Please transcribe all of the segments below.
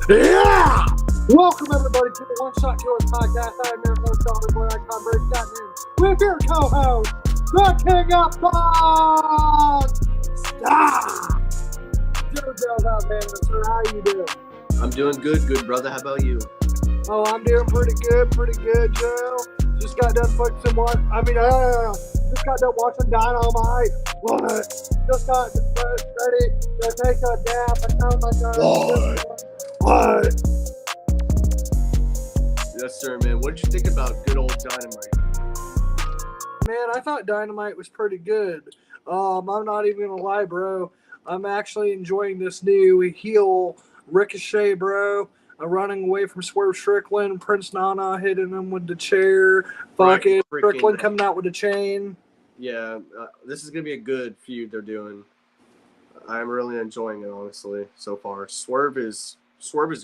Yeah! Welcome, everybody, to the One Shot Killers podcast. I'm your host, Dr. Boy Icon Bird Scotland, with your co-host, the King of Box! Stop! JoJo's out there, sir. How you doing? I'm doing good brother. How about you? Oh, I'm doing pretty good, Joe. Just got done just got done watching Dynamite. What? Just got ready to take a nap, and oh my god. What? Yes, sir, man. What did you think about good old Dynamite? Man, I thought Dynamite was pretty good. I'm not even gonna lie, bro. I'm actually enjoying this new heel Ricochet, bro. Running away from Swerve Strickland, Prince Nana hitting him with the chair, fucking Strickland coming out with the chain. Yeah, this is gonna be a good feud they're doing. I'm really enjoying it, honestly, so far. Swerve is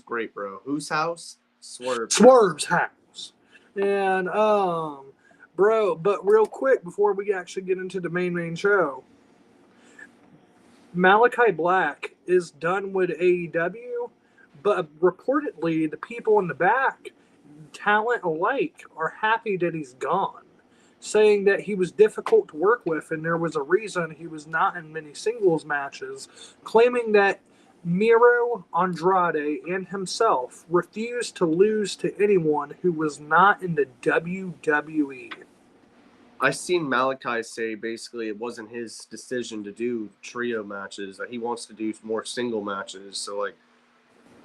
great, bro. Whose house? Swerve's house. And bro, but real quick before we actually get into the main show, Malachi Black is done with AEW, but reportedly the people in the back, talent alike, are happy that he's gone, saying that he was difficult to work with and there was a reason he was not in many singles matches, claiming that Miro Andrade and himself refused to lose to anyone who was not in the WWE. I seen Malachi say basically it wasn't his decision to do trio matches, that he wants to do more single matches. So, like,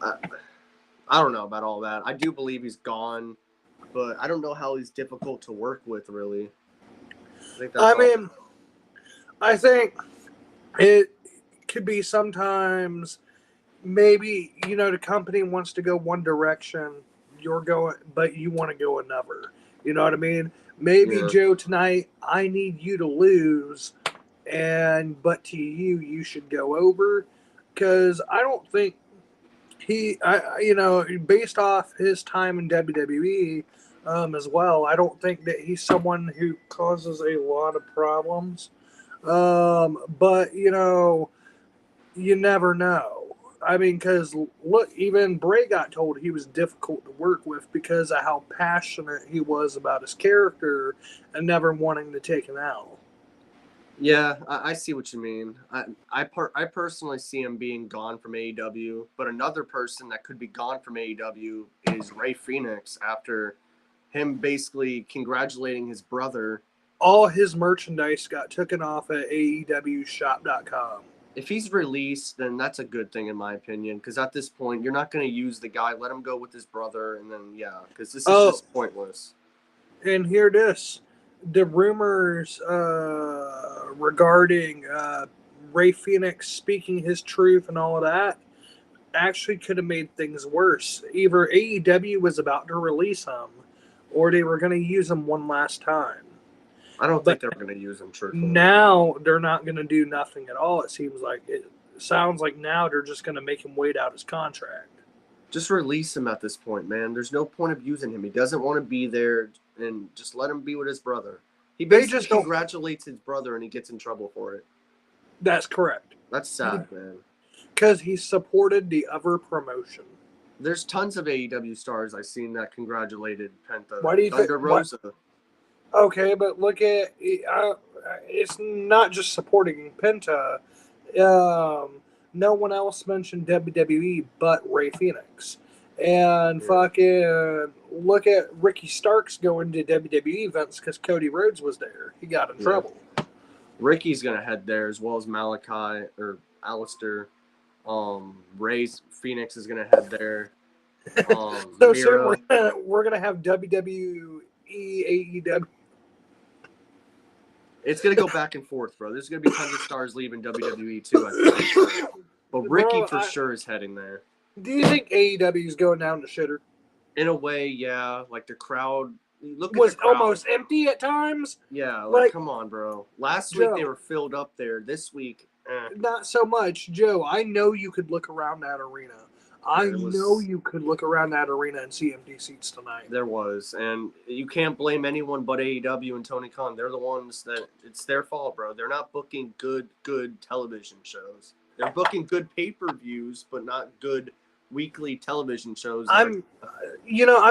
I don't know about all that. I do believe he's gone, but I don't know how he's difficult to work with, really. I think it could be sometimes maybe, the company wants to go one direction, but you want to go another. You know what I mean? Maybe, yeah. Joe, tonight, I need you to lose, but to you should go over. Because I don't think based off his time in WWE as well, I don't think that he's someone who causes a lot of problems. But, you never know. I mean, because look, even Bray got told he was difficult to work with because of how passionate he was about his character and never wanting to take an L. Yeah, I see what you mean. I personally see him being gone from AEW, but another person that could be gone from AEW is Rey Fenix after him basically congratulating his brother. All his merchandise got taken off at AEWshop.com. If he's released, then that's a good thing in my opinion, because at this point, you're not going to use the guy. Let him go with his brother, and then, yeah, because this is just pointless. And hear this. The rumors regarding Rey Fenix speaking his truth and all of that actually could have made things worse. Either AEW was about to release him, or they were going to use him one last time. I don't think they're going to use him truthfully. Now they're not going to do nothing at all. It sounds like now they're just going to make him wait out his contract. Just release him at this point, man. There's no point of using him. He doesn't want to be there, and just let him be with his brother. He basically just congratulates his brother, and he gets in trouble for it. That's correct. That's sad, man. Because he supported the other promotion. There's tons of AEW stars I've seen that congratulated Penta. Why do you think Rosa? Okay, but look at it's not just supporting Penta. No one else mentioned WWE but Rey Fenix. And fucking look at Ricky Starks going to WWE events because Cody Rhodes was there. He got in trouble. Ricky's going to head there as well as Malachi or Alistair. Rey Fenix is going to head there. So soon we're going to have WWE, AEW. It's going to go back and forth, bro. There's going to be tons of stars leaving WWE, too, I think. But Ricky for sure is heading there. Do you think AEW is going down the shitter? In a way, yeah. Like, the crowd was almost empty at times. Yeah, like come on, bro. Last week they were filled up there. This week, not so much. Joe, I know you could look around that arena. I know you could look around that arena and see empty seats tonight. There was, and you can't blame anyone but AEW and Tony Khan. They're the ones that it's their fault, bro. They're not booking good television shows. They're booking good pay-per-views, but not good weekly television shows. I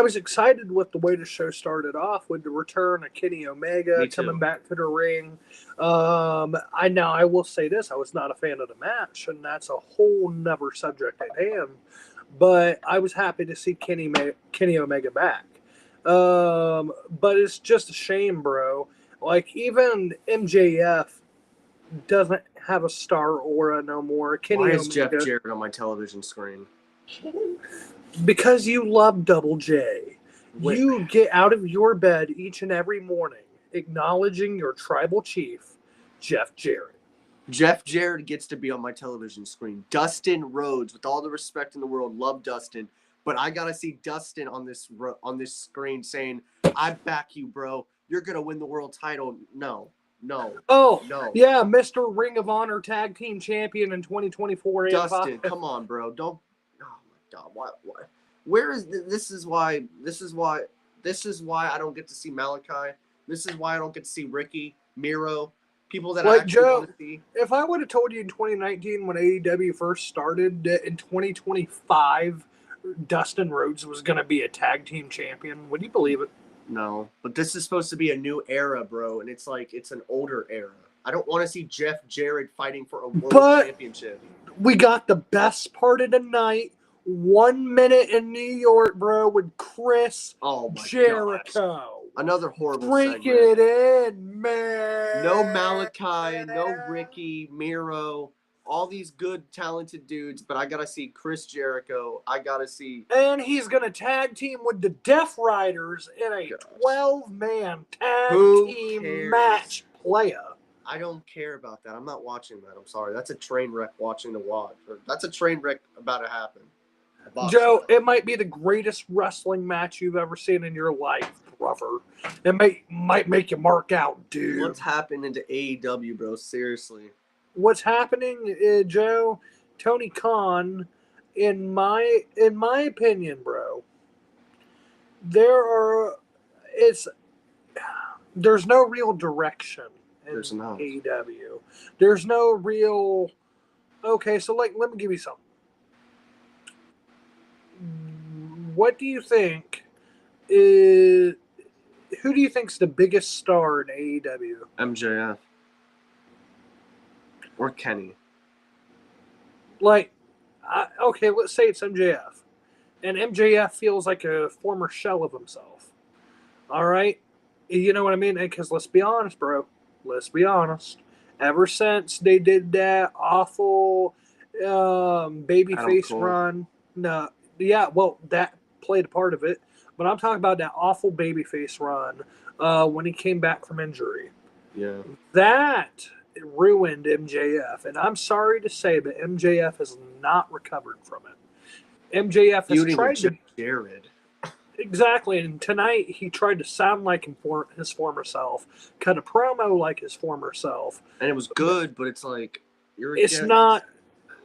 was excited with the way the show started off with the return of Kenny Omega Me too. coming back to the ring. I will say this: I was not a fan of the match, and that's a whole nother subject at hand. But I was happy to see Kenny Omega back. But it's just a shame, bro. Like even MJF doesn't have a star aura no more. Why Kenny is Jeff Omega, Jarrett on my television screen? because you love Double J. Wait. You get out of your bed each and every morning acknowledging your tribal chief, Jeff Jarrett. Jeff Jarrett gets to be on my television screen. Dustin Rhodes, with all the respect in the world, love Dustin, but I gotta see Dustin on this screen saying, "I back you, bro. You're gonna win the world title." No. Oh, No. yeah, Mr. Ring of Honor Tag Team Champion in 2024. Dustin, come on, bro. Don't. Oh my God. Why? Where is this? Is why I don't get to see Malachi. This is why I don't get to see Ricky, Miro, people that I Like, actually Joe, want to see. if I would have told you in 2019 when AEW first started that in 2025 Dustin Rhodes was going to be a tag team champion, would you believe it? No, but this is supposed to be a new era, bro, and it's like it's an older era. I don't want to see Jeff Jarrett fighting for a world championship. We got the best part of the night. 1 minute in New York, bro, with Chris Jericho. Gosh. Another horrible Break segment. it in, man. No Malachi, no Ricky, Miro, all these good, talented dudes, but I gotta see Chris Jericho. I gotta see. And he's gonna tag team with the Death Riders in a 12-man tag team match player. I don't care about that. I'm not watching that. I'm sorry. That's a train wreck watching to watch. Or that's a train wreck about to happen. Joe, it might be the greatest wrestling match you've ever seen in your life, brother. It might make you mark out, dude. What's happening to AEW, bro? Seriously. What's happening, Joe? Tony Khan, in my opinion, bro, there's no real direction in AEW. There's no real. Okay, so let me give you something. What do you think is? Who do you think's the biggest star in AEW? MJF or Kenny. Okay, let's say it's MJF, and MJF feels like a former shell of himself. All right, you know what I mean? Because let's be honest, bro. Let's be honest. Ever since they did that awful babyface run, no. Yeah, well, that played a part of it. But I'm talking about that awful babyface run when he came back from injury. Yeah. That ruined MJF. And I'm sorry to say, but MJF has not recovered from it. MJF has tried to... Jared. Exactly. And tonight he tried to sound like his former self, cut a promo like his former self. And it was good, but it's like... It's not...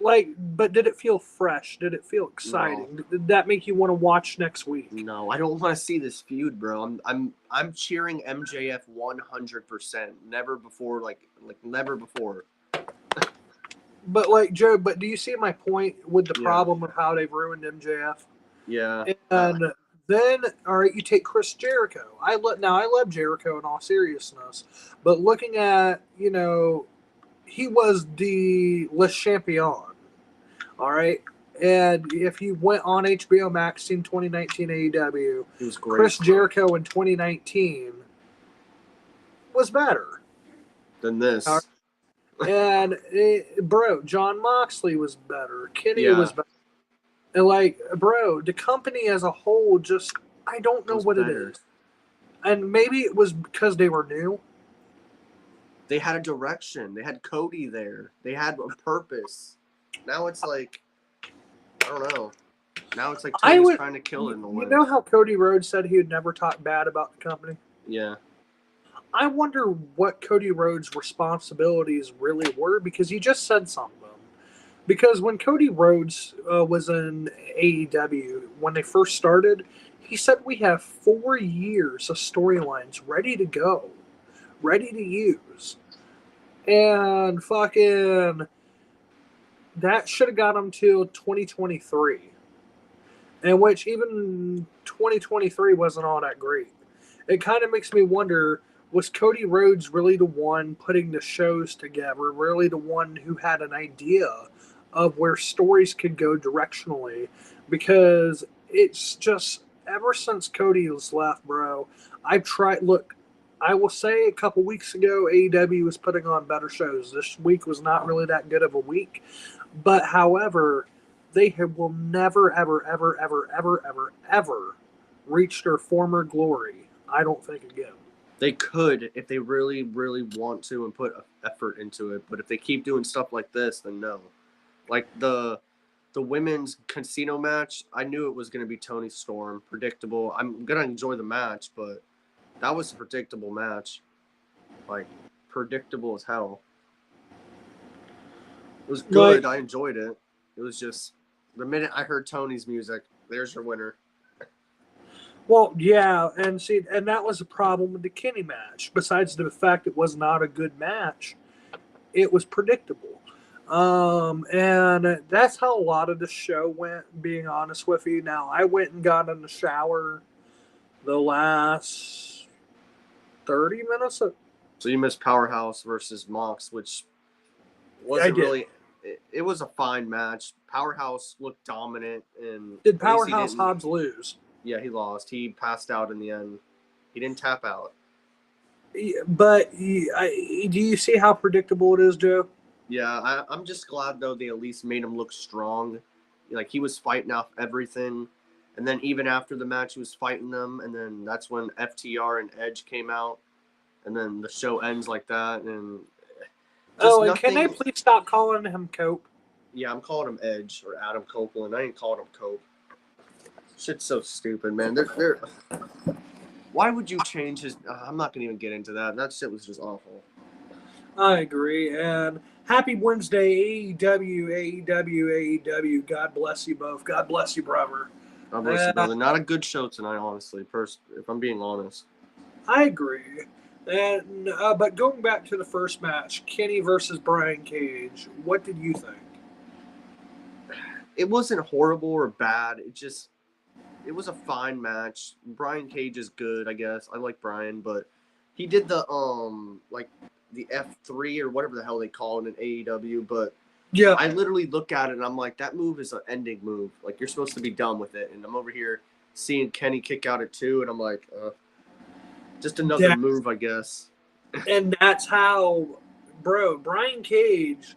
but did it feel fresh? Did it feel exciting? No. Did that make you want to watch next week? No, I don't want to see this feud, bro. I'm cheering MJF 100%. Never before, like never before. But Joe, do you see my point with the problem of how they've ruined MJF? Yeah. And then, all right, you take Chris Jericho. I love Jericho in all seriousness, but looking at he was the Le Champion. All right. And if you went on HBO Max in 2019 AEW, it was great. Chris Jericho in 2019 was better than this. And, bro, John Moxley was better. Kenny was better. And, bro, the company as a whole just, I don't know what it is. And maybe it was because they were new. They had a direction. They had Cody there. They had a purpose. Now it's like, I don't know. Now it's like Tony's trying to kill it in the way. You know how Cody Rhodes said he would never talk bad about the company? Yeah. I wonder what Cody Rhodes' responsibilities really were, because he just said some of them. Because when Cody Rhodes was in AEW, when they first started, he said we have 4 years of storylines ready to go, ready to use. And fucking... that should have got him till 2023. in which even 2023 wasn't all that great. It kind of makes me wonder, was Cody Rhodes really the one putting the shows together, really the one who had an idea of where stories could go directionally? Because it's just ever since Cody has left, bro, I've tried. Look, I will say a couple weeks ago, AEW was putting on better shows. This week was not really that good of a week. But however, will never, ever, ever, ever, ever, ever, ever reach their former glory. I don't think again. They could if they really, really want to and put effort into it. But if they keep doing stuff like this, then no. Like the women's casino match, I knew it was going to be Tony Storm, predictable. I'm gonna enjoy the match, but that was a predictable match, like predictable as hell. It was good. I enjoyed it. It was just the minute I heard Tony's music, there's your winner. Well, yeah, and see, and that was a problem with the Kenny match. Besides the fact it was not a good match, it was predictable. And that's how a lot of the show went, being honest with you. Now, I went and got in the shower the last 30 minutes. So you missed Powerhouse versus Mox, which wasn't really. It was a fine match. Powerhouse looked dominant, and did Powerhouse Hobbs lose? Yeah, he lost. He passed out in the end. He didn't tap out. But do you see how predictable it is, Joe? Yeah, I'm just glad, though, they at least made him look strong. Like, he was fighting off everything. And then even after the match, he was fighting them. And then that's when FTR and Edge came out. And then the show ends like that. And can they please stop calling him Cope? Yeah, I'm calling him Edge or Adam Copeland. I ain't calling him Cope. Shit's so stupid, man. They're why would you change his... I'm not going to even get into that. That shit was just awful. I agree. And happy Wednesday, AEW, AEW, AEW. God bless you both. God bless you, brother. God bless you, brother. Not a good show tonight, honestly, if I'm being honest. I agree. And but going back to the first match, Kenny versus Brian Cage, what did you think? It wasn't horrible or bad. It was a fine match. Brian Cage is good, I guess. I like Brian, but he did the like the F3 or whatever the hell they call it in AEW, but yeah, I literally look at it and I'm like, that move is an ending move. Like, you're supposed to be done with it. And I'm over here seeing Kenny kick out at 2, and I'm like, just another move, I guess. And that's how, bro, Brian Cage,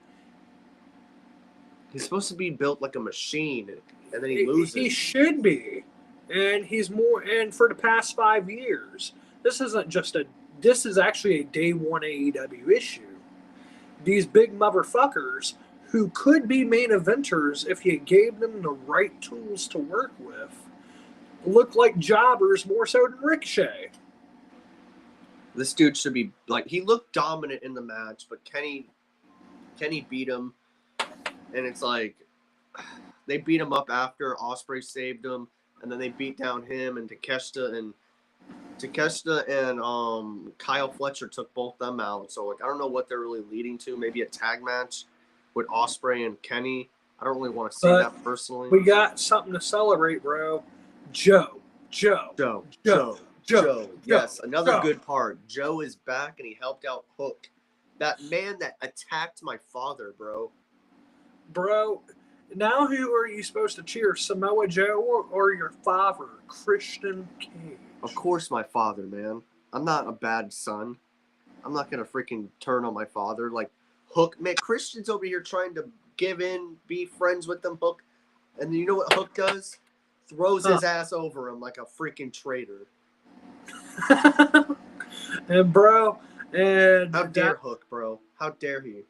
he's supposed to be built like a machine, and then he loses. He should be. And he's more, and for the past 5 years, this is actually a day one AEW issue. These big motherfuckers who could be main eventers if you gave them the right tools to work with look like jobbers more so than Ricochet. This dude should be, like, he looked dominant in the match, but Kenny beat him, and it's like, they beat him up after Ospreay saved him, and then they beat down him and Takeshita and Kyle Fletcher took both them out. So, like, I don't know what they're really leading to. Maybe a tag match with Ospreay and Kenny. I don't really want to see that personally. We got something to celebrate, bro. Joe. Yes, another good part. Joe is back, and he helped out Hook. That man that attacked my father, bro. Bro, now who are you supposed to cheer? Samoa Joe or your father, Christian Cage? Of course my father, man. I'm not a bad son. I'm not going to freaking turn on my father. Like, Hook, man, Christian's over here trying to give in, be friends with them, Hook. And you know what Hook does? Throws his ass over him like a freaking traitor. And, bro, how dare Hook, bro? How dare he?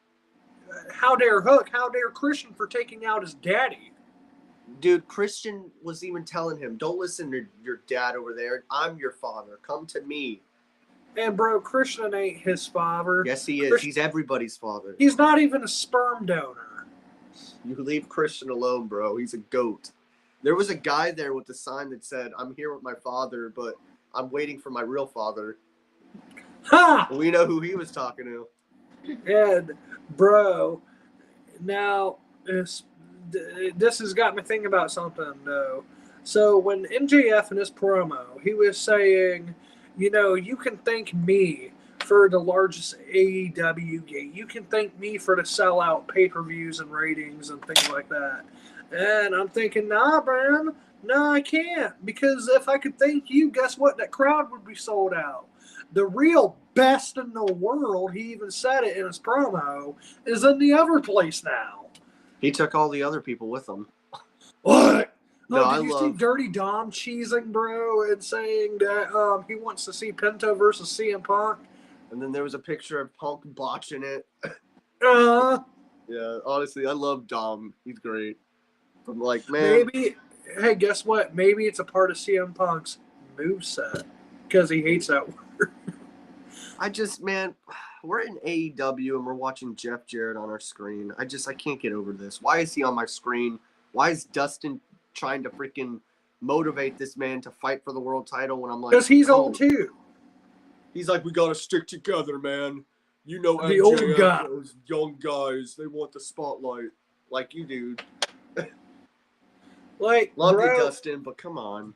How dare Hook? How dare Christian for taking out his daddy? Dude, Christian was even telling him, don't listen to your dad over there. I'm your father. Come to me. And, bro, Christian ain't his father. Yes, he is. He's everybody's father. He's not even a sperm donor. You leave Christian alone, bro. He's a goat. There was a guy there with a sign that said, I'm here with my father, but I'm waiting for my real father. Ha! We know who he was talking to. And, bro, now this has got me thinking about something, though. So when MJF in his promo, he was saying, you can thank me for the largest AEW gate. You can thank me for the sellout pay-per-views and ratings and things like that. And I'm thinking, nah, man, no, I can't. Because if I could thank you, guess what? That crowd would be sold out. The real best in the world, he even said it in his promo, is in the other place now. He took all the other people with him. What? No, Oh, did you see Dirty Dom cheesing, bro, and saying that he wants to see Pinto versus CM Punk? And then there was a picture of Punk botching it. Yeah, honestly, I love Dom. He's great. I'm like, man. Maybe, hey, guess what? Maybe it's a part of CM Punk's moveset because he hates that word. Man, we're in AEW and we're watching Jeff Jarrett on our screen. I can't get over this. Why is he on my screen? Why is Dustin trying to freaking motivate this man to fight for the world title when I'm like, because he's old too. He's like, we gotta stick together, man. You know, the old guy. Those young guys, they want the spotlight, like you do. Like, love bro, you, Dustin, but come on.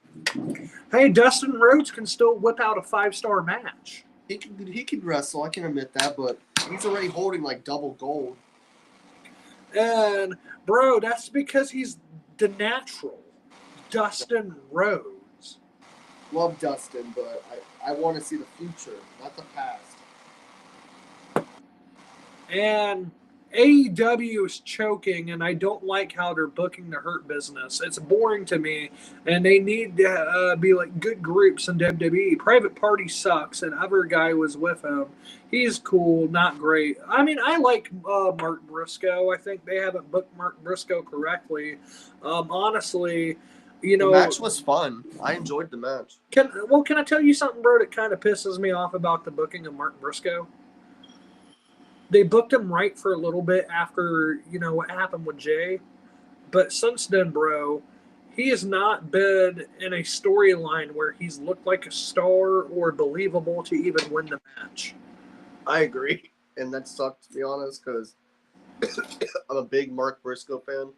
Hey, Dustin Rhodes can still whip out a 5-star match. He can wrestle. I can admit that, but he's already holding like double gold. And bro, that's because he's the natural Dustin Rhodes. Love Dustin, but I want to see the future, not the past. And AEW is choking, and I don't like how they're booking the Hurt Business. It's boring to me, and they need to be like good groups in WWE. Private Party sucks, and other guy was with him. He's cool, not great. I mean, I like Mark Briscoe. I think they haven't booked Mark Briscoe correctly. Honestly, the match was fun. I enjoyed the match. Can I tell you something, bro, that kind of pisses me off about the booking of Mark Briscoe? They booked him right for a little bit after, what happened with Jay. But since then, bro, he has not been in a storyline where he's looked like a star or believable to even win the match. I agree. And that sucked, to be honest, because I'm a big Mark Briscoe fan.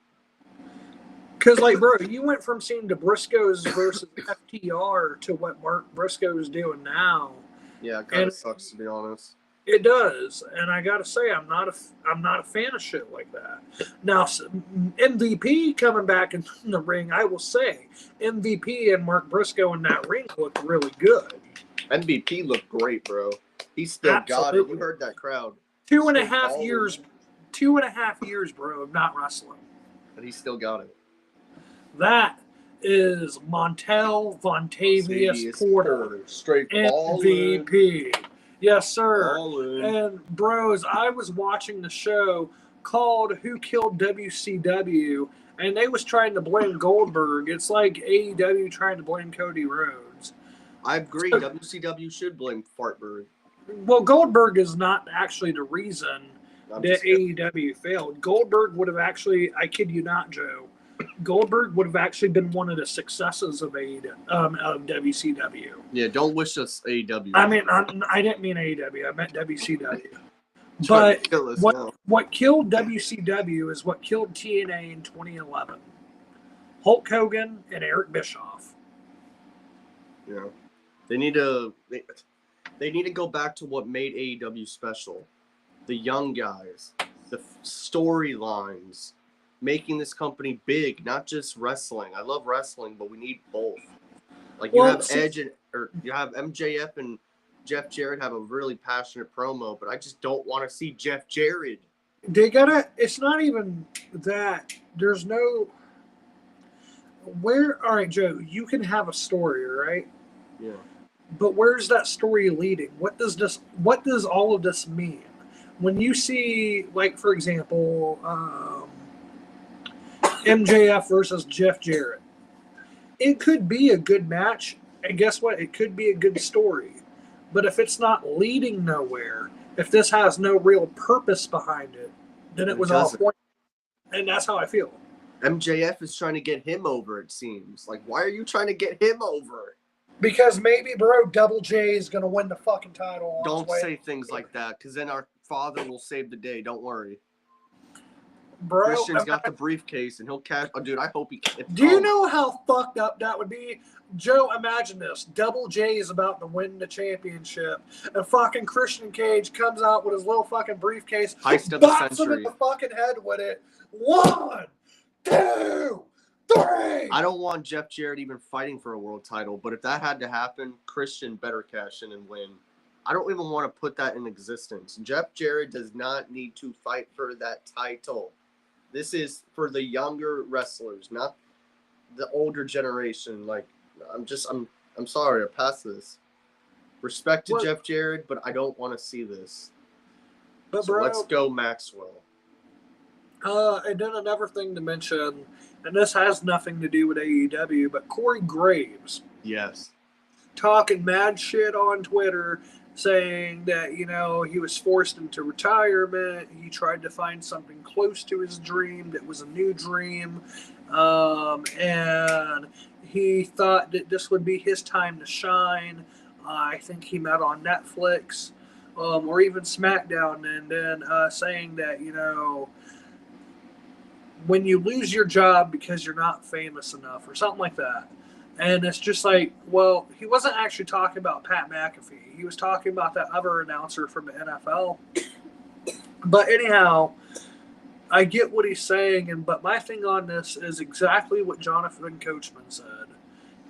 Because, like, bro, you went from seeing the Briscoes versus FTR to what Mark Briscoe is doing now. Yeah, it kind of sucks, to be honest. It does, and I gotta say, I'm not a fan of shit like that. Now, MVP coming back in the ring, I will say, MVP and Mark Briscoe in that ring looked really good. MVP looked great, bro. He still got it. You heard that crowd. 2.5 years, 2.5 years, bro, of not wrestling. But he still got it. That is Montel Vontavious Porter, straight MVP. Ballin'. Yes, sir. Ballin'. And bros, I was watching the show called Who Killed WCW, and they was trying to blame Goldberg. It's like AEW trying to blame Cody Rhodes. I agree. WCW should blame Fartberg. Well, Goldberg is not actually the reason that AEW failed. Goldberg would have actually, I kid you not, Joe, Goldberg would have actually been one of the successes of WCW. Yeah, don't wish us AEW. I mean, I didn't mean AEW. I meant WCW. But what killed WCW is what killed TNA in 2011. Hulk Hogan and Eric Bischoff. Yeah, they need to go back to what made AEW special. The young guys, the storylines, making this company big, not just wrestling. I love wrestling, but we need both. Like you have Edge you have MJF and Jeff Jarrett have a really passionate promo, but I just don't want to see Jeff Jarrett. It's not even that. There's no. All right, Joe, you can have a story, right? Yeah. But where's that story leading? What does all of this mean? When you see, like, for example, MJF versus Jeff Jarrett, it could be a good match, and guess what? It could be a good story. But if it's not leading nowhere, if this has no real purpose behind it, then it was all point. And that's how I feel. MJF is trying to get him over, it seems. Like, why are you trying to get him over? Because maybe, bro, Double J is going to win the fucking title. Don't say things like that, because then our father will save the day. Don't worry. Bro, Christian's got the briefcase, and he'll cash. Oh, dude, I hope he. do you know how fucked up that would be? Joe, imagine this. Double J is about to win the championship, and fucking Christian Cage comes out with his little fucking briefcase, Heist of the bops him in century. the fucking head with it. 1, 2, 3. I don't want Jeff Jarrett even fighting for a world title, but if that had to happen, Christian better cash in and win. I don't even want to put that in existence. Jeff Jarrett does not need to fight for that title. This is for the younger wrestlers, not the older generation. Like, I'm sorry, I passed this. Respect to Jeff Jarrett, but I don't want to see this. But so bro, let's go Maxwell. And then another thing to mention, and this has nothing to do with AEW, but Corey Graves. Yes. Talking mad shit on Twitter, saying that, you know, he was forced into retirement. He tried to find something close to his dream that was a new dream. And he thought that this would be his time to shine. I think he met on Netflix or even SmackDown, and then saying that, you know, when you lose your job because you're not famous enough or something like that. And it's just like, well, he wasn't actually talking about Pat McAfee. He was talking about that other announcer from the NFL. But anyhow, I get what he's saying, but my thing on this is exactly what Jonathan Coachman said.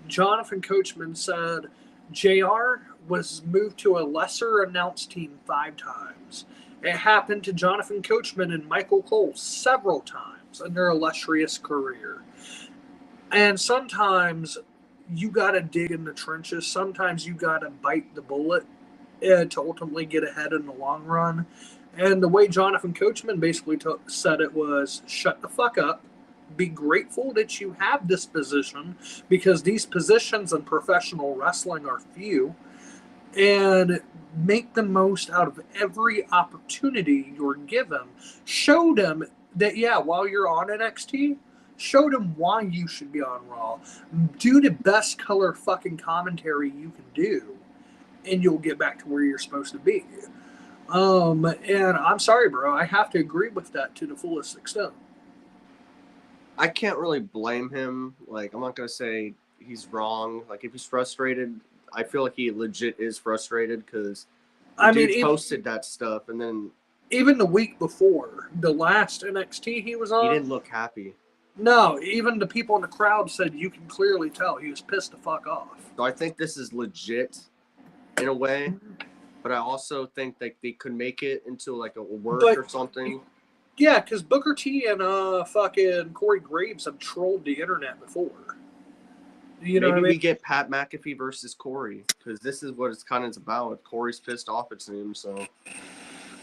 Jonathan Coachman said JR was moved to a lesser announced team 5 times. It happened to Jonathan Coachman and Michael Cole several times in their illustrious career. And sometimes you got to dig in the trenches. Sometimes you got to bite the bullet to ultimately get ahead in the long run. And the way Jonathan Coachman basically said it was, shut the fuck up. Be grateful that you have this position, because these positions in professional wrestling are few. And make the most out of every opportunity you're given. Show them that, yeah, while you're on NXT, show them why you should be on Raw. Do the best color fucking commentary you can do, and you'll get back to where you're supposed to be. And I'm sorry, bro, I have to agree with that to the fullest extent. I can't really blame him. Like, I'm not going to say he's wrong. Like, if he's frustrated, I feel like he legit is frustrated, because he posted that stuff, and then even the week before, the last NXT he was on, he didn't look happy. No, even the people in the crowd said you can clearly tell he was pissed the fuck off. So I think this is legit in a way, but I also think that they could make it into like a work or something. Yeah, because Booker T and fucking Corey Graves have trolled the internet before. You know, maybe we get Pat McAfee versus Corey, because this is what it's kind of about. Corey's pissed off, it seems. So,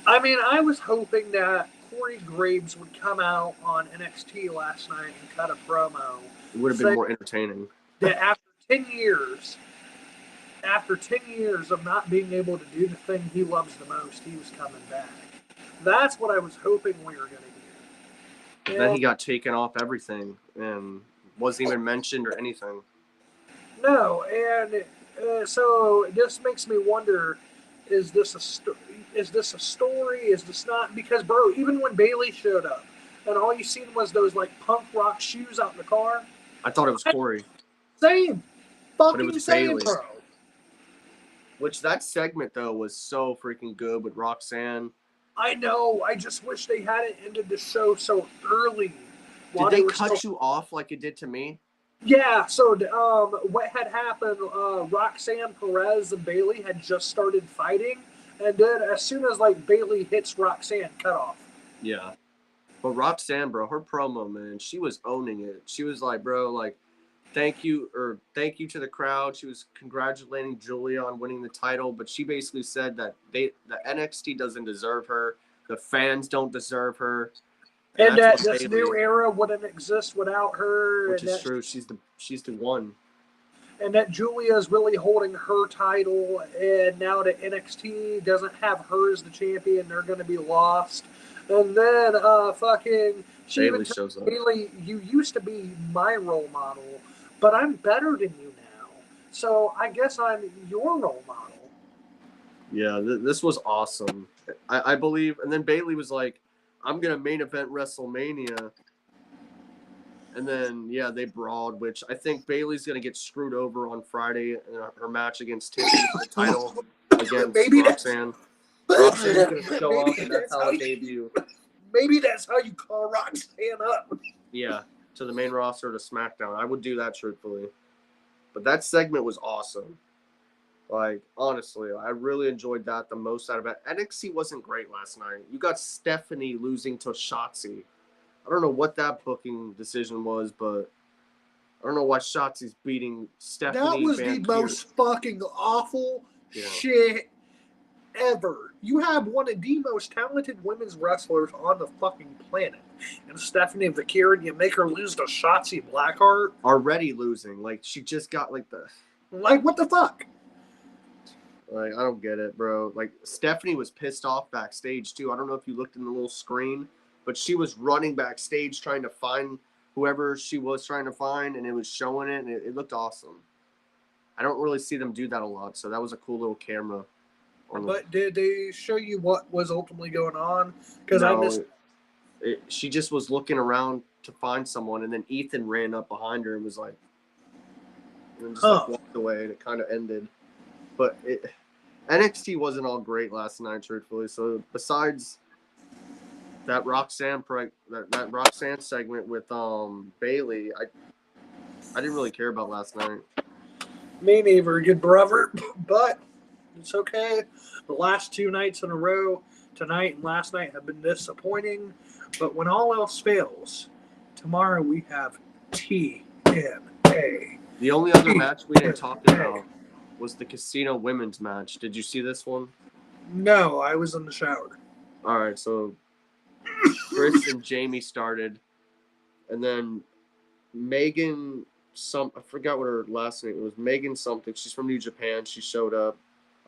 I mean, I was hoping that Corey Graves would come out on NXT last night and cut a promo. It would have been more entertaining. That after 10 years of not being able to do the thing he loves the most, he was coming back. That's what I was hoping we were going to hear. Then he got taken off everything and wasn't even mentioned or anything. No, and so this makes me wonder: is this a story? Is this not? Because, bro, even when Bailey showed up, and all you seen was those like punk rock shoes out in the car. I thought it was Corey. Same, fucking but it was same, Bailey. bro. Which that segment though was so freaking good with Roxanne. I know. I just wish they hadn't ended the show so early. Did they cut you off like it did to me? Yeah, so what had happened, Roxanne Perez and Bailey had just started fighting, and then as soon as, like, Bailey hits Roxanne, cut off. Yeah. But Roxanne, bro, her promo, man, she was owning it. She was like, bro, like, thank you to the crowd. She was congratulating Julia on winning the title, but she basically said that the NXT doesn't deserve her, the fans don't deserve her. And that this new era wouldn't exist without her. Which is true. She's the one. And that Julia is really holding her title, and now that NXT doesn't have her as the champion, they're going to be lost. And then she Bailey shows up. Bailey, you used to be my role model, but I'm better than you now. So I guess I'm your role model. Yeah, this was awesome. I believe. And then Bailey was like, I'm gonna main event WrestleMania. And then, yeah, they brawled, which I think Bailey's going to get screwed over on Friday in her match against Tiffany for the title against Maybe Roxanne. Roxanne's going to show maybe up, and that's how her debut. Maybe that's how you call Roxanne up. Yeah, to the main roster to SmackDown. I would do that, truthfully. But that segment was awesome. Like, honestly, I really enjoyed that the most out of it. NXT wasn't great last night. You got Stephanie losing to Shotzi. I don't know what that booking decision was, but I don't know why Shotzi's beating Stephanie. That was Van the Kier. most fucking awful shit ever. You have one of the most talented women's wrestlers on the fucking planet. And Stephanie Vakir, and you make her lose to Shotzi Blackheart. Already losing. Like, she just got, like, Like, what the fuck? Like, I don't get it, bro. Like, Stephanie was pissed off backstage, too. I don't know if you looked in the little screen, but she was running backstage trying to find whoever she was trying to find, and it was showing it, and it looked awesome. I don't really see them do that a lot, so that was a cool little camera. But did they show you what was ultimately going on? Because no, I missed. She just was looking around to find someone, and then Ethan ran up behind her and was like, and then just like walked away, and it kind of ended. But NXT wasn't all great last night, truthfully. So besides that Roxanne that Roxanne segment with Bailey, I didn't really care about last night. Me neither, good brother. But it's okay. The last 2 nights in a row, tonight and last night, have been disappointing. But when all else fails, tomorrow we have TNA. The only other match we didn't talk about was the Casino Women's match. Did you see this one? No, I was in the shower. All right, so Chris and Jamie started, and then Megan, I forgot what her last name was. Megan something. She's from New Japan. She showed up.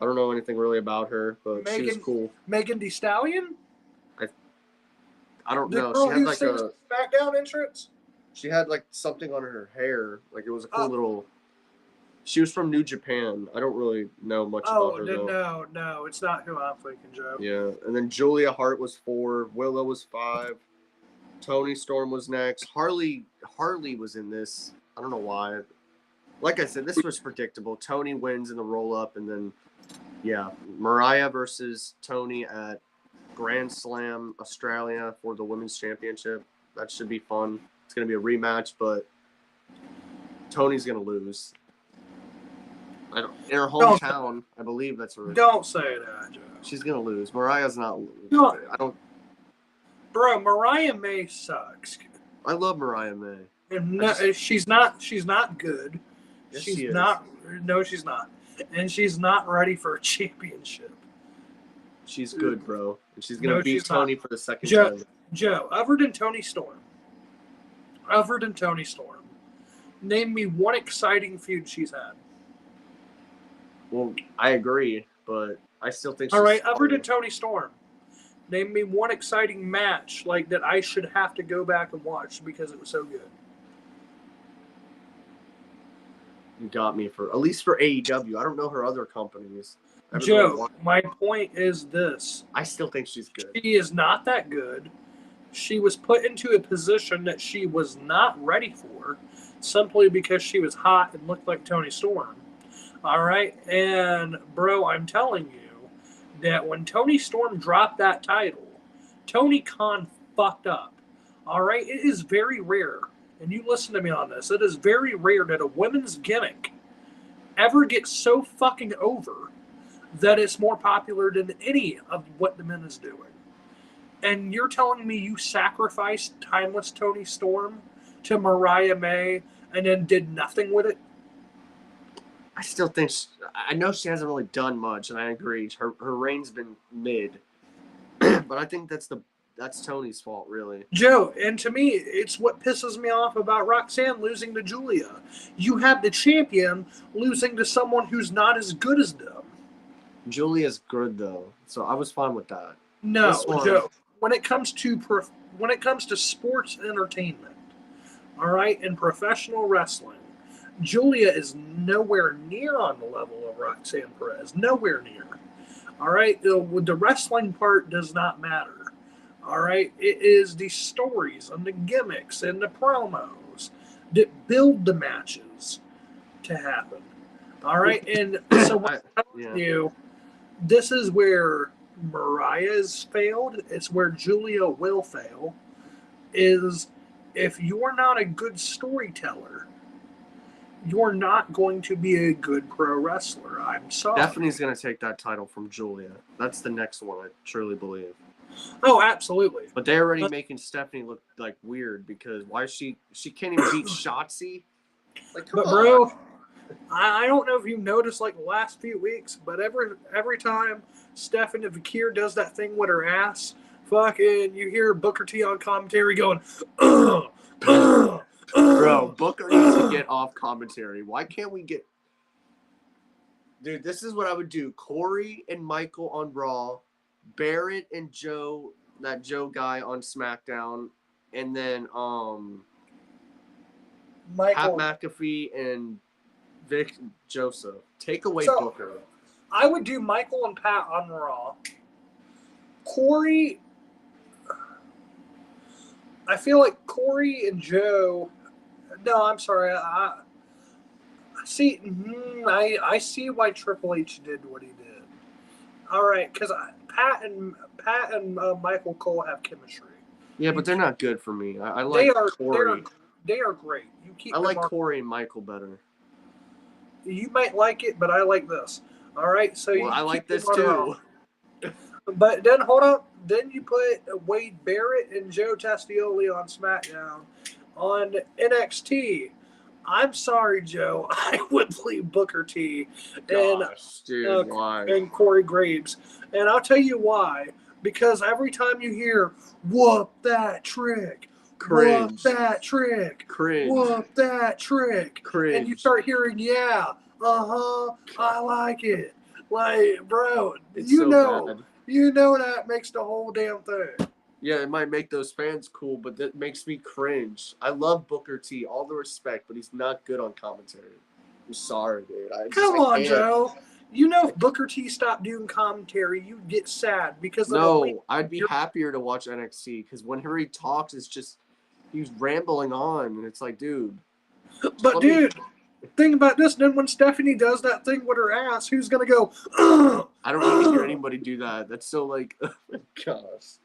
I don't know anything really about her, but she was cool. Megan Thee Stallion? I don't know. She had like a SmackDown entrance. She had like something on her hair. Like it was a cool little. She was from New Japan. I don't really know much about her though. No, it's not who I'm thinking, Joe. Yeah, and then Julia Hart was 4. Willow was 5. Toni Storm was next. Harley was in this. I don't know why. Like I said, this was predictable. Toni wins in the roll up, and then Mariah versus Toni at Grand Slam Australia for the Women's Championship. That should be fun. It's going to be a rematch, but Toni's going to lose. In her hometown, I believe that's her. Don't say that, Joe. She's going to lose. Mariah's not. No. I don't. Bro, Mariah May sucks. I love Mariah May. And she's not good. Yes, she's she is. not. No, she's not. And she's not ready for a championship. She's good, bro. And she's going to beat Toni for the second time. Joe, other than Toni Storm. Name me one exciting feud she's had. Well, I agree, but I still think she's all right, other than Toni Storm. Name me one exciting match like that I should have to go back and watch because it was so good. You got me at least for AEW. I don't know her other companies. Joe, my point is this. I still think she's good. She is not that good. She was put into a position that she was not ready for simply because she was hot and looked like Toni Storm. All right? And, bro, I'm telling you that when Toni Storm dropped that title, Tony Khan fucked up. All right? It is very rare, and you listen to me on this, it is very rare that a women's gimmick ever gets so fucking over that it's more popular than any of what the men is doing. And you're telling me you sacrificed timeless Toni Storm to Mariah May and then did nothing with it? I still think I know she hasn't really done much, and I agree. Her reign's been mid, but I think that's Toni's fault, really. Joe, and to me, it's what pisses me off about Roxanne losing to Julia. You have the champion losing to someone who's not as good as them. Julia's good though, so I was fine with that. No, Joe. When it comes to sports entertainment, all right, and professional wrestling, Julia is nowhere near on the level of Roxanne Perez. Nowhere near. All right, the wrestling part does not matter. All right, it is the stories and the gimmicks and the promos that build the matches to happen. All right, and so what I I'm yeah. telling you, this is where Mariah's failed. It's where Julia will fail. Is if you're not a good storyteller, you're not going to be a good pro wrestler. I'm sorry. Stephanie's gonna take that title from Julia. That's the next one, I truly believe. Oh, absolutely. But they're already making Stephanie look like weird because why is she can't even beat Shotzi? Like, come But on. bro, I don't know if you've noticed like the last few weeks, but every time Stephanie Vakir does that thing with her ass, fucking you hear Booker T on commentary going, ugh, ugh, Bro, ugh, Booker needs to get off commentary. Why can't we get Dude, this is what I would do. Corey and Michael on Raw, Barrett and Joe, that Joe guy on SmackDown, and then Pat Michael. McAfee and Vic Joseph. Take away So Booker. I would do Michael and Pat on Raw. Corey, I feel like Corey and Joe. No, I'm sorry. I see. I see why Triple H did what he did. All right, because Pat and Michael Cole have chemistry. Yeah, You but they're can't- not good for me. I They like are Corey. they are great. You keep I them like on. Corey and Michael better. You might like it, but I like this. All right, so Well, you I like keep them this on Raw. too. But then hold up. Then you put Wade Barrett and Joe Testioli on SmackDown. On NXT, I'm sorry, Joe. I would leave Booker T and Gosh, dude, uh, why? and Corey Graves, and I'll tell you why. Because every time you hear "whoop that trick," "whoop Cringe. that trick," Cringe. "whoop that trick," and you Cringe. start hearing "yeah, I like it," like, bro, It's so bad. you know that makes the whole damn thing. Yeah, it might make those fans cool, but that makes me cringe. I love Booker T, all the respect, but he's not good on commentary. I'm sorry, dude. Come I on, can't. Joe. You know, if Booker T stopped doing commentary, you'd get sad because of the way. No, I'd be happier to watch NXT because whenever he talks, it's just he's rambling on, and it's like, dude. But dude, think about this. Then when Stephanie does that thing with her ass, who's gonna go? Ugh, I don't need to hear anybody do that. That's so like, oh my gosh.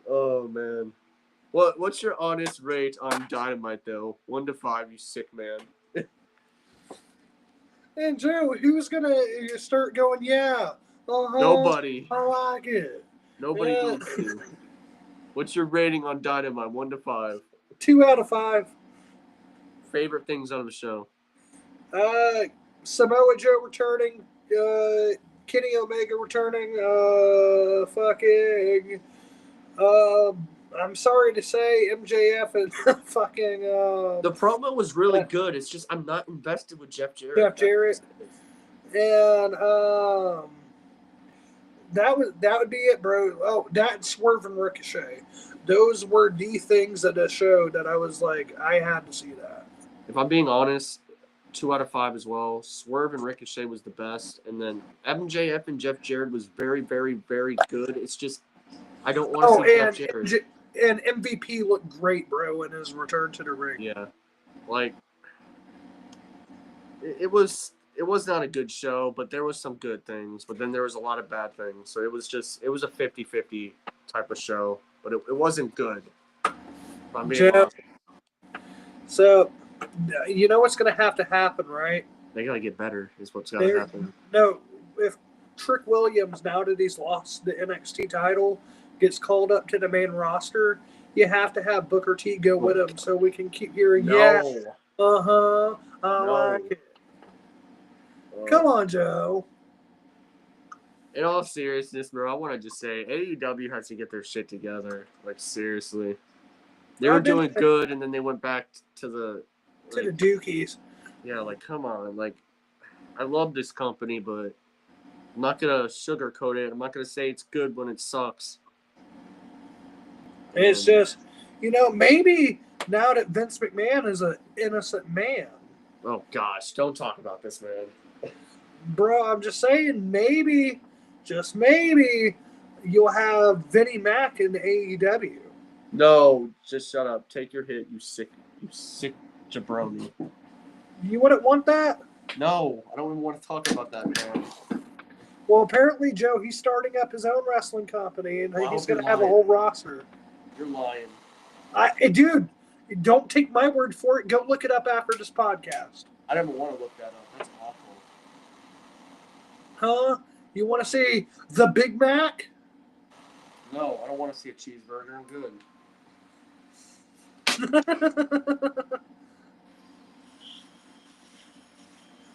Oh man. What's your honest rate on Dynamite though? 1 to 5, you sick man. And Joe, who's gonna start going? Yeah, Nobody. I like it. Nobody Yeah. needs to. What's your rating on Dynamite? 1 to 5. 2 out of 5. Favorite things out of the show? Samoa Joe returning. Kenny Omega returning. Fucking. I'm sorry to say, MJF and fucking. The promo was really good. It's just I'm not invested with Jeff Jarrett. Jeff Jarrett. And that would be it, bro. Oh, that and Swerve and Ricochet. Those were the things of the show that I was like, I had to see that. If I'm being honest, 2 out of 5 as well. Swerve and Ricochet was the best, and then MJF and Jeff Jarrett was very, very, very good. It's just I don't want to see Jeff Jarrett. And MVP looked great, bro, in his return to the ring. Yeah, like it was not a good show, but there was some good things. But then there was a lot of bad things. So it was a 50-50 type of show, but it wasn't good. If I'm being honest. So, you know what's going to happen, right? They gotta get better. Is what's gotta happen. No, if Trick Williams, now that he's lost the NXT title, gets called up to the main roster, you have to have Booker T go with him so we can keep hearing, I like it. Come on, Joe. In all seriousness, bro, I want to just say AEW has to get their shit together. Like, seriously. They were doing good, and then they went back to the Dookies. Yeah, like, come on. Like, I love this company, but I'm not going to sugarcoat it. I'm not going to say it's good when it sucks. It's just, maybe now that Vince McMahon is an innocent man. Oh, gosh. Don't talk about this, man. Bro, I'm just saying, maybe, just maybe, You'll have Vinnie Mac in AEW. No, just shut up. Take your hit, you sick jabroni. You wouldn't want that? No, I don't even want to talk about that, man. Well, apparently, Joe, he's starting up his own wrestling company, and Well, he's going to have a lying. whole roster. You're lying. Dude, don't take my word for it. Go look it up after this podcast. I don't even want to look that up. That's awful. Huh? You want to see the Big Mac? No, I don't want to see a cheeseburger. I'm good.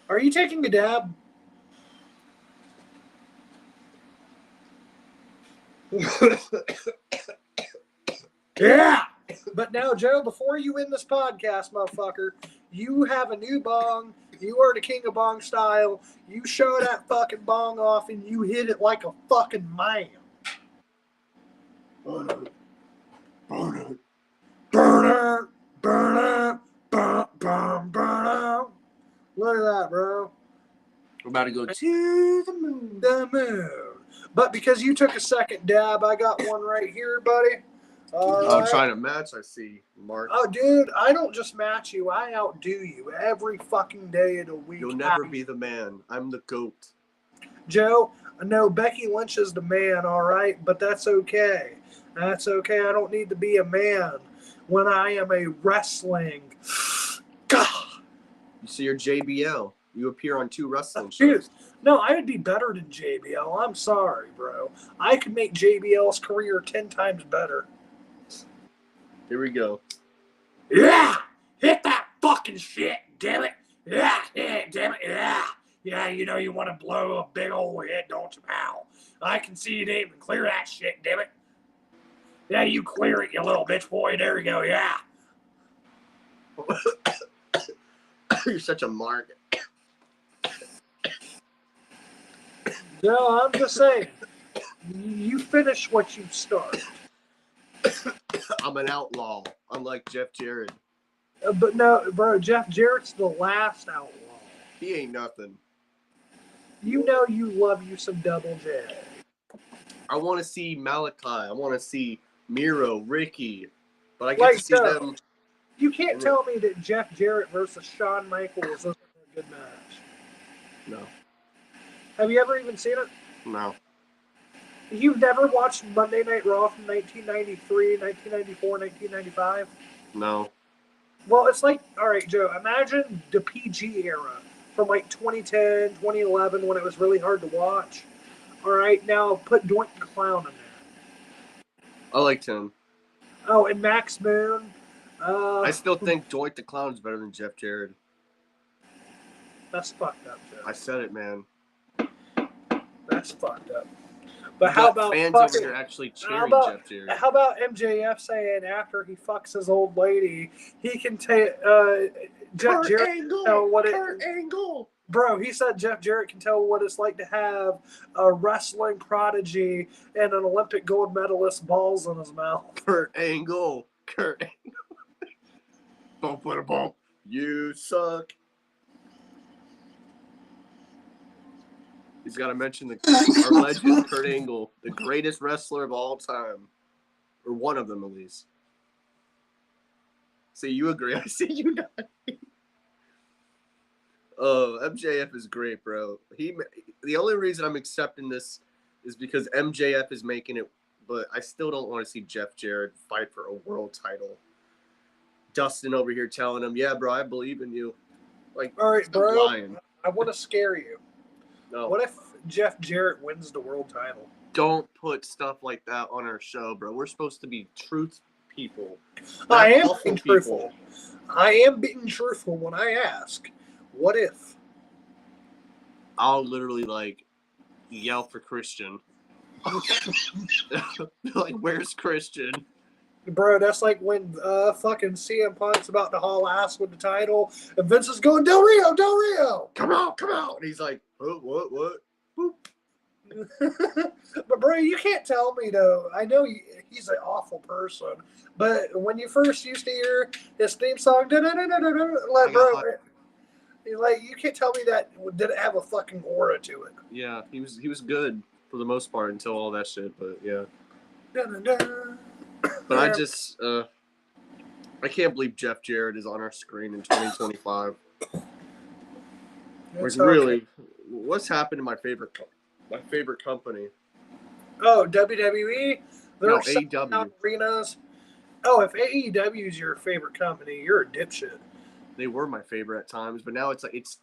Are you taking a dab? Yeah! But now, Joe, before you end this podcast, motherfucker, you have a new bong. You are the king of bong style. You show that fucking bong off and you hit it like a fucking man. Burn it. Burn it. Burn it. Burn it. Burn, burn, burn it. Look at that, bro. We're about to go to the moon. The moon. But because you took a second dab, I got one right here, buddy. I'm trying to match, I see, Mark. Oh, dude, I don't just match you. I outdo you every fucking day of the week. You'll never be the man. I'm the GOAT. Joe, I know Becky Lynch is the man, all right, but that's okay. That's okay. I don't need to be a man when I am a wrestling. God. You see, you're JBL. You appear on 2 wrestling shows. Dude, no, I would be better than JBL. I'm sorry, bro. I could make JBL's career 10 times better. Here we go. Yeah! Hit that fucking shit, damn it! Yeah, damn it, yeah! Yeah, you know you want to blow a big old hit, don't you, pal? I can see you didn't even clear that shit, damn it! Yeah, you clear it, you little bitch boy. There you go, yeah. You're such a mark. No, I'm just saying. You finish what you start. I'm an outlaw, unlike Jeff Jarrett. But no, bro, Jeff Jarrett's the last outlaw. He ain't nothing. You know you love you some Double J. I want to see Malachi. I want to see Miro, Ricky. But I get to see them. You can't tell me that Jeff Jarrett versus Shawn Michaels isn't a good match. No. Have you ever even seen it? No. You've never watched Monday Night Raw from 1993, 1994, 1995? No. Well, it's like, all right, Joe, imagine the PG era from like 2010, 2011 when it was really hard to watch. All right, now put Doink the Clown in there. I liked him. Oh, and Max Moon. I still think Doink the Clown is better than Jeff Jarrett. That's fucked up, Joe. I said it, man. That's fucked up. But how about fans over here actually cheering Jeff Jarrett? How about MJF saying after he fucks his old lady, he can take Jeff Jarrett tell what Kurt Angle. Bro, he said Jeff Jarrett can tell what it's like to have a wrestling prodigy and an Olympic gold medalist balls in his mouth. Kurt Angle. Bump with a bump. You suck. He's got to mention our legend, Kurt Angle, the greatest wrestler of all time. Or one of them, at least. See, you agree. I see you not. Oh, MJF is great, bro. The only reason I'm accepting this is because MJF is making it, but I still don't want to see Jeff Jarrett fight for a world title. Dustin over here telling him, yeah, bro, I believe in you. Like, all right, bro, lying. I want to scare you. No. What if Jeff Jarrett wins the world title? Don't put stuff like that on our show, bro. We're supposed to be truth people. I am being truthful. I am being truthful when I ask, what if? I'll literally, yell for Christian. Like, where's Christian? Bro, that's like when fucking CM Punk's about to haul ass with the title, and Vince is going, Del Rio, Del Rio! Come out! And he's like, what? Boop. But, bro, you can't tell me, though. I know he's an awful person, but when you first used to hear his theme song, bro, like, you can't tell me that didn't have a fucking aura to it. Yeah, he was good. for the most part until all that shit. But yeah, Dun-dun-dun. but I can't believe Jeff Jarrett is on our screen in 2025. Like It's okay. really, what's happened to my favorite company? Oh, WWE, No, they're selling out AEW. arenas. Oh, if AEW is your favorite company, you're a dipshit. They were my favorite at times, but now it's like it's.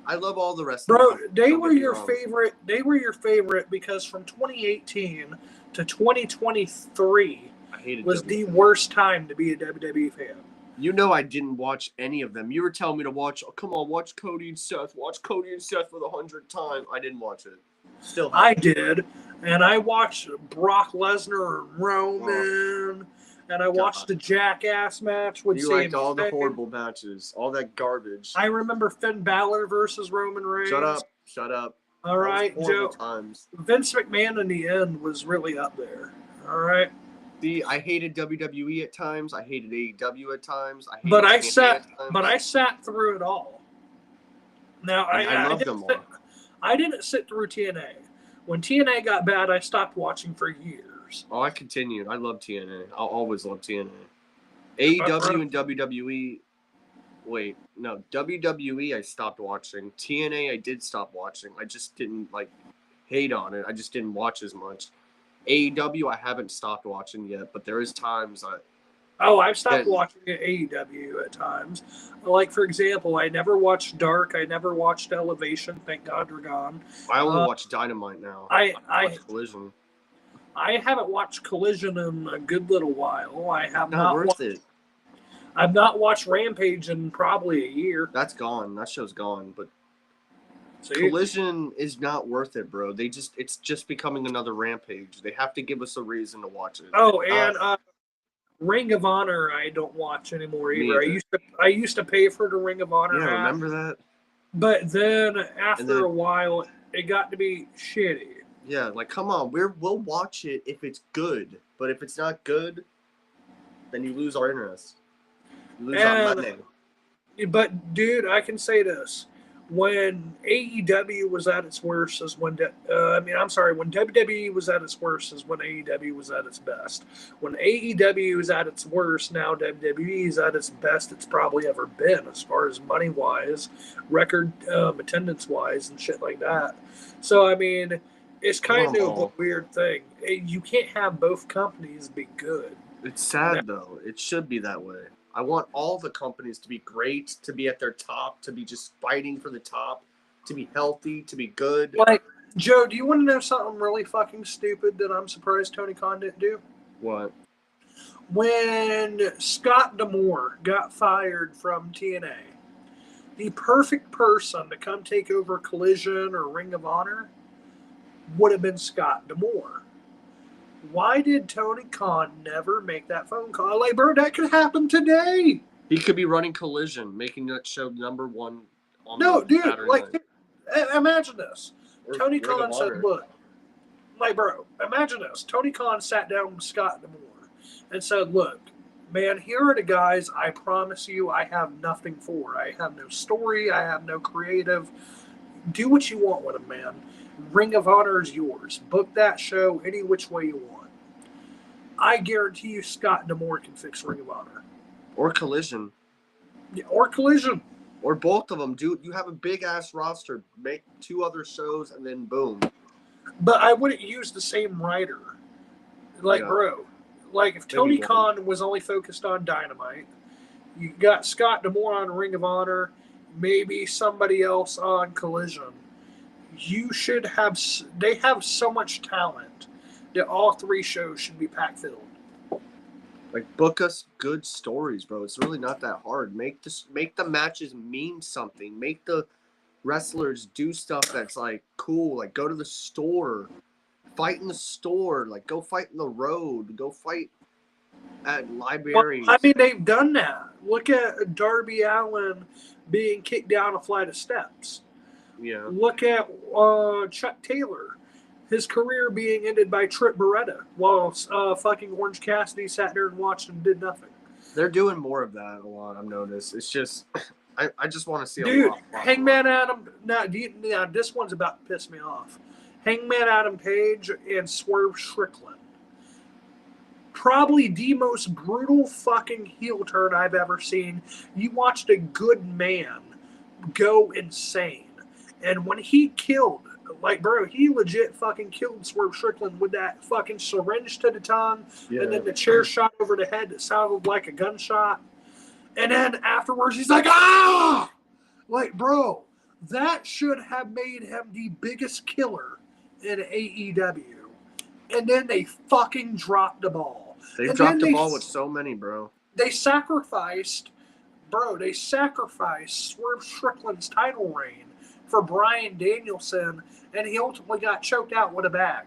I love all the wrestling Bro, companies. they Don't were get me your wrong. favorite. They were your favorite because from 2018 to 2023 I hated was the WWE. worst time to be a WWE fan. You know I didn't watch any of them. You were telling me to watch. Oh, come on, watch Cody and Seth. Watch Cody and Seth for the 100th time. I didn't watch it. Still I haven't. did, and I watched Brock Lesnar and Oh Roman, and I watched God. the Jackass match with You liked Sami all the Zayn. horrible matches, all that garbage. I remember Finn Balor versus Roman Shut Reigns. up. Shut up. All That was right, horrible Joe. times. Vince McMahon in the end was really up there. All right. See, I hated WWE at times. I hated AEW at times. I But hated I TNA sat, at but times. I sat through it all. Now And I I loved didn't them sit, all. I didn't sit through TNA. When TNA got bad, I stopped watching for years. Oh, I continued. I love TNA. I'll always love TNA. AEW and WWE. Wait, no. WWE I stopped watching. TNA I did stop watching. I just didn't like hate on it. I just didn't watch as much. AEW I haven't stopped watching yet, but there is times Oh, I've stopped that watching AEW at times. Like for example, I never watched Dark. I never watched Elevation. Thank God they're gone. I only Uh, watch Dynamite now. I I I watch Collision. I haven't watched Collision in a good little while. It's not worth it. I've not watched Rampage in probably a year. That's gone. That show's gone. But See? Collision is not worth it, bro. It's just becoming another Rampage. They have to give us a reason to watch it. Oh, and Ring of Honor I don't watch anymore Me either. either. I used to pay for the Ring of Honor Yeah, app, remember that? but then And after then a while it got to be shitty. yeah, like come on, we'll watch it if it's good. But if it's not good, then you lose our interest. You lose our And money. but dude, I can say this: when AEW was at its worst, is when I'm sorry, when WWE was at its worst, is when AEW was at its best. When AEW is at its worst, now WWE is at its best it's probably ever been, as far as money wise, record attendance wise, and shit like that. So I mean, it's I want kind them of a all. weird thing. You can't have both companies be good. It's sad though. It should be that way. I want all the companies to be great, to be at their top, to be just fighting for the top, to be healthy, to be good. Like, Joe, do you want to know something really fucking stupid that I'm surprised Tony Khan didn't do? What? When Scott D'Amore got fired from TNA, the perfect person to come take over Collision or Ring of Honor would have been Scott D'Amore. Why did Tony Khan never make that phone call? Like, bro, that could happen today. He could be running Collision, making that show #1 on No, the dude, Saturday like, night. imagine this. Or Tony Ring of Khan said, Honor. look, like, bro, imagine this. Tony Khan sat down with Scott D'Amore and said, look, man, here are the guys I promise you I have nothing for. I have no story. I have no creative. Do what you want with them, man. Ring of Honor is yours. Book that show any which way you want. I guarantee you Scott D'Amore can fix Ring of Honor. Or Collision. Or Collision. Or both of them. Dude, you have a big ass roster. Make 2 other shows and then boom. But I wouldn't use the same writer. Like, Yeah. bro, like if Tony Khan was only focused on Dynamite, you got Scott D'Amore on Ring of Honor, maybe somebody else on Collision. You should have. They have so much talent that all 3 shows should be pack filled. Like book us good stories, bro. It's really not that hard. Make the matches mean something. Make the wrestlers do stuff that's like cool. Like go to the store, fight in the store. Like go fight in the road. Go fight at libraries. Well, I mean, they've done that. Look at Darby Allin being kicked down a flight of steps. Yeah. Look at Chuck Taylor, his career being ended by Trip Beretta, while fucking Orange Cassidy sat there and watched and did nothing. They're doing more of that a lot. I've noticed. It's just, I just want to see Dude, a lot. Hangman Adam. Now, this one's about to piss me off. Hangman Adam Page and Swerve Strickland. Probably the most brutal fucking heel turn I've ever seen. You watched a good man go insane. And when he killed, like, bro, he legit fucking killed Swerve Strickland with that fucking syringe to the tongue, and then the chair shot over the head that sounded like a gunshot. And then afterwards, he's like, ah! Like, bro, that should have made him the biggest killer in AEW. And then they fucking dropped the ball. They've dropped the ball with so many, bro. They sacrificed Swerve Strickland's title reign for Bryan Danielson, and he ultimately got choked out with a bag.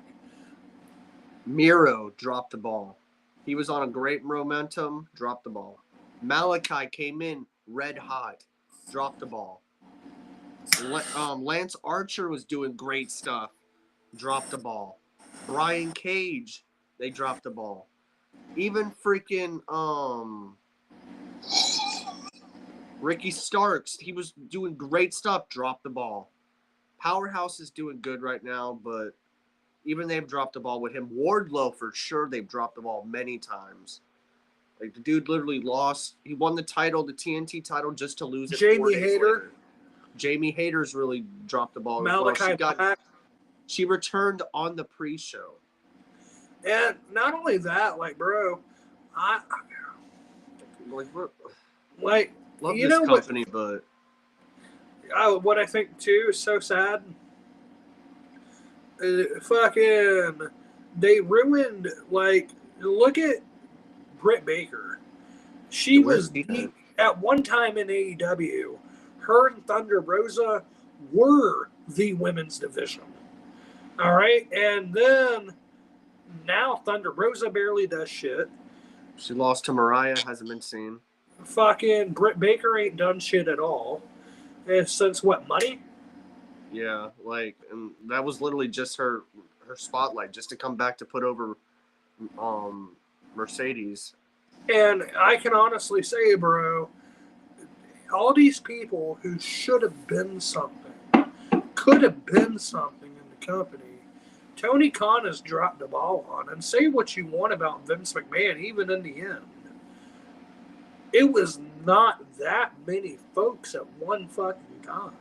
Miro dropped the ball. He was on a great momentum, dropped the ball. Malachi came in red hot, dropped the ball. Lance Archer was doing great stuff, dropped the ball. Brian Cage, they dropped the ball. Even freaking Ricky Starks, he was doing great stuff, dropped the ball. Powerhouse is doing good right now, but even they've dropped the ball with him. Wardlow, for sure, they've dropped the ball many times. Like, the dude literally lost. He won the title, the TNT title, just to lose it. Jamie Hayter. Jamie Hayter's really dropped the ball. Malachi Black. She returned on the pre-show. And not only that, like, bro, Love this company, but what I think too is so sad. Fucking, they ruined. Like, look at Britt Baker. She was at one time in AEW. Her and Thunder Rosa were the women's division. All right, and then now Thunder Rosa barely does shit. She lost to Mariah, hasn't been seen. Fucking Britt Baker ain't done shit at all. And since what, money? Yeah, like, and that was literally just her spotlight, just to come back to put over Mercedes. And I can honestly say, bro, all these people who should have been something, could have been something in the company, Tony Khan has dropped the ball on. And say what you want about Vince McMahon, even in the end, it was not that many folks at one fucking time.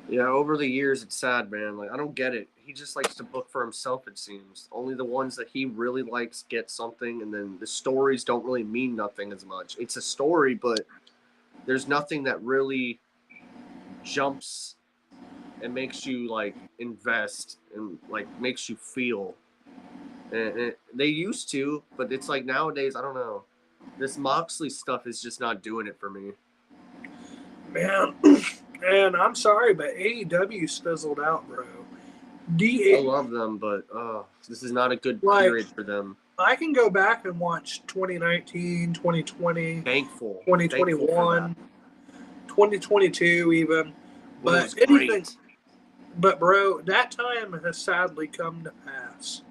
Yeah, over the years, it's sad, man. Like, I don't get it. He just likes to book for himself, it seems. Only the ones that he really likes get something, and then the stories don't really mean nothing as much. It's a story, but there's nothing that really jumps and makes you, like, invest and, like, makes you feel. And they used to, but it's like nowadays, I don't know. This Moxley stuff is just not doing it for me. Man, and I'm sorry, but AEW fizzled out, bro. I love them, but this is not a good period for them. I can go back and watch 2019, 2020, Thankful. 2021, 2022 even. But anything. Great. But, bro, that time has sadly come to pass.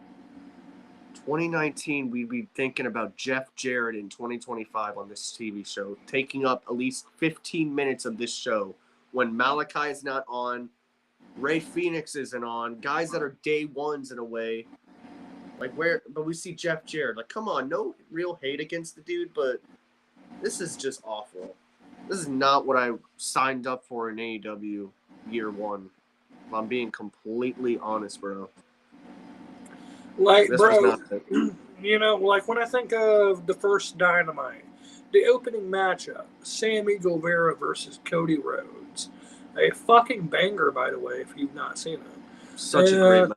2019, we'd be thinking about Jeff Jarrett in 2025 on this TV show, taking up at least 15 minutes of this show when Malachi is not on, Ray Phoenix isn't on, guys that are day ones in a way. Like, but we see Jeff Jarrett. Like, come on, no real hate against the dude, but this is just awful. This is not what I signed up for in AEW year one. If I'm being completely honest, bro. Like, bro, you know, like when I think of the first Dynamite, the opening matchup, Sammy Guevara versus Cody Rhodes. A fucking banger, by the way, if you've not seen it. Such a great match.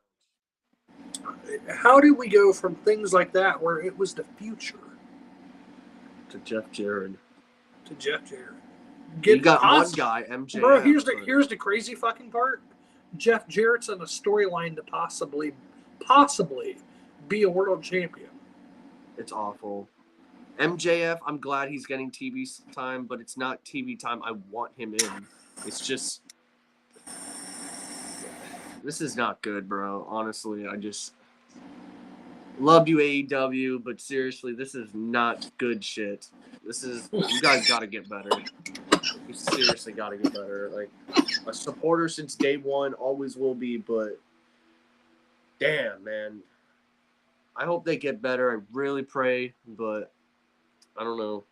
How do we go from things like that, where it was the future, to Jeff Jarrett? You got one guy, MJ. Bro, here's the crazy fucking part. Jeff Jarrett's in a storyline to possibly be a world champion. It's awful. MJF, I'm glad he's getting TV time, but it's not TV time I want him in. It's just, this is not good, bro. Honestly, I just love you, AEW, but seriously, this is not good shit. You guys got to get better. You seriously got to get better. Like, a supporter since day one, always will be, but damn, man. I hope they get better. I really pray, but I don't know.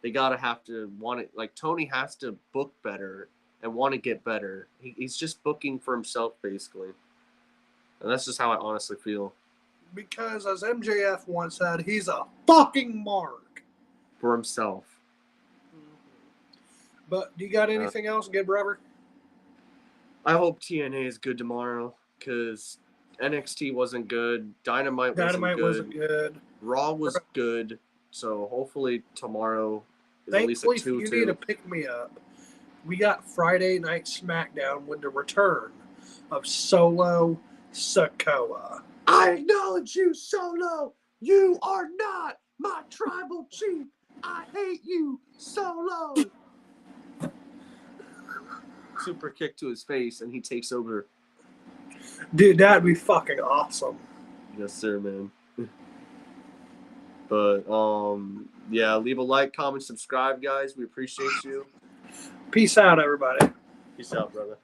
They have to want it. Like Tony has to book better and want to get better. He's just booking for himself basically, and that's just how I honestly feel. Because as MJF once said, he's a fucking mark for himself. But do you got anything else, good brother? I hope TNA is good tomorrow because NXT wasn't good. Dynamite wasn't good. Raw was good. So hopefully tomorrow is at least a 2-2. Thankfully, you need to pick me up. We got Friday Night SmackDown with the return of Solo Sikoa. I acknowledge you, Solo. You are not my tribal chief. I hate you, Solo. Super kick to his face, and he takes over. Dude, that'd be fucking awesome. Yes, sir, man. But yeah, leave a like, comment, subscribe, guys. We appreciate you. Peace out, everybody. Peace out, brother.